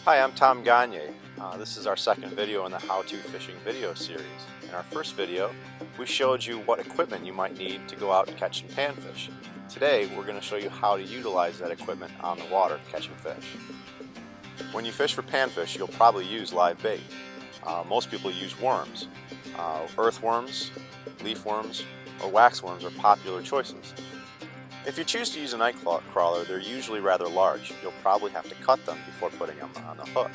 Hi, I'm Tom Gagne. This is our second video in the How To Fishing video series. In our first video, we showed you what equipment you might need to go out and catch some panfish. Today, we're going to show you how to utilize that equipment on the water catching fish. When you fish for panfish, you'll probably use live bait. Most people use worms. Earthworms, leaf worms, or wax worms are popular choices. If you choose to use a night crawler, they're usually rather large. You'll probably have to cut them before putting them on the hook.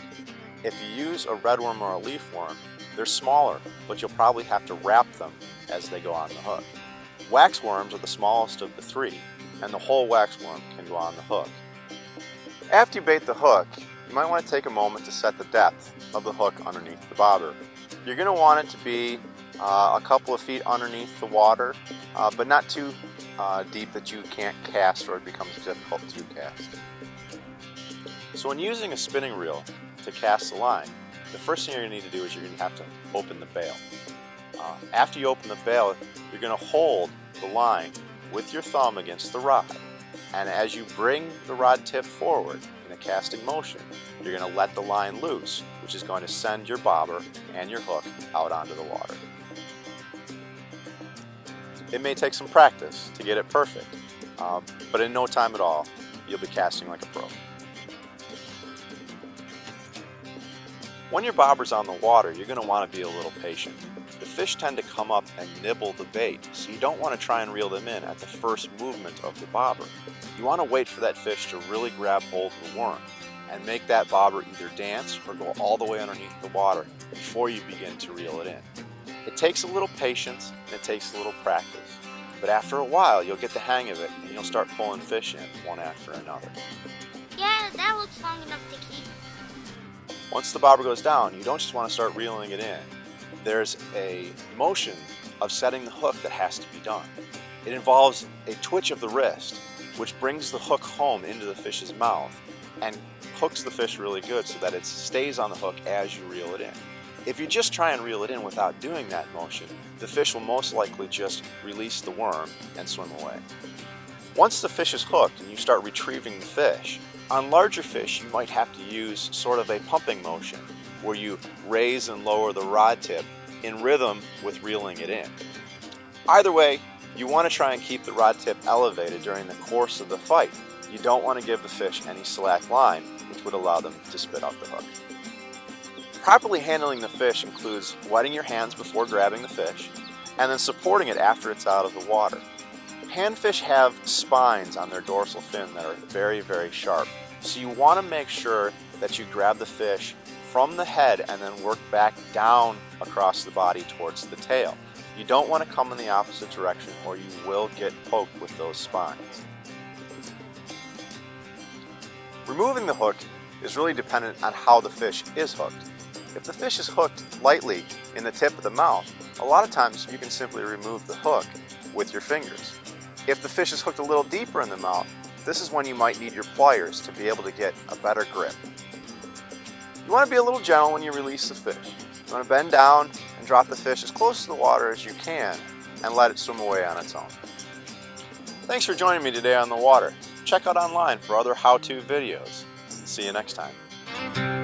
If you use a redworm or a leaf worm, they're smaller, but you'll probably have to wrap them as they go on the hook. Wax worms are the smallest of the three, and the whole wax worm can go on the hook. After you bait the hook, you might want to take a moment to set the depth of the hook underneath the bobber. You're going to want it to be a couple of feet underneath the water, but not too deep that you can't cast or it becomes difficult to cast. So when using a spinning reel to cast the line, the first thing you're going to need to do is you're going to have to open the bail. After you open the bail, you're going to hold the line with your thumb against the rod, and as you bring the rod tip forward in a casting motion, you're going to let the line loose, which is going to send your bobber and your hook out onto the water. It may take some practice to get it perfect, but in no time at all, you'll be casting like a pro. When your bobber's on the water, you're going to want to be a little patient. The fish tend to come up and nibble the bait, so you don't want to try and reel them in at the first movement of the bobber. You want to wait for that fish to really grab hold of the worm and make that bobber either dance or go all the way underneath the water before you begin to reel it in. It takes a little patience and it takes a little practice, but after a while you'll get the hang of it and you'll start pulling fish in one after another. Yeah, that looks long enough to keep. Once the bobber goes down, you don't just want to start reeling it in. There's a motion of setting the hook that has to be done. It involves a twitch of the wrist, which brings the hook home into the fish's mouth and hooks the fish really good so that it stays on the hook as you reel it in. If you just try and reel it in without doing that motion, the fish will most likely just release the worm and swim away. Once the fish is hooked and you start retrieving the fish, on larger fish you might have to use sort of a pumping motion where you raise and lower the rod tip in rhythm with reeling it in. Either way, you want to try and keep the rod tip elevated during the course of the fight. You don't want to give the fish any slack line, which would allow them to spit out the hook. Properly handling the fish includes wetting your hands before grabbing the fish and then supporting it after it's out of the water. Panfish have spines on their dorsal fin that are very, very sharp, so you want to make sure that you grab the fish from the head and then work back down across the body towards the tail. You don't want to come in the opposite direction or you will get poked with those spines. Removing the hook is really dependent on how the fish is hooked. If the fish is hooked lightly in the tip of the mouth, a lot of times you can simply remove the hook with your fingers. If the fish is hooked a little deeper in the mouth, this is when you might need your pliers to be able to get a better grip. You want to be a little gentle when you release the fish. You want to bend down and drop the fish as close to the water as you can and let it swim away on its own. Thanks for joining me today on the water. Check out online for other how-to videos. See you next time.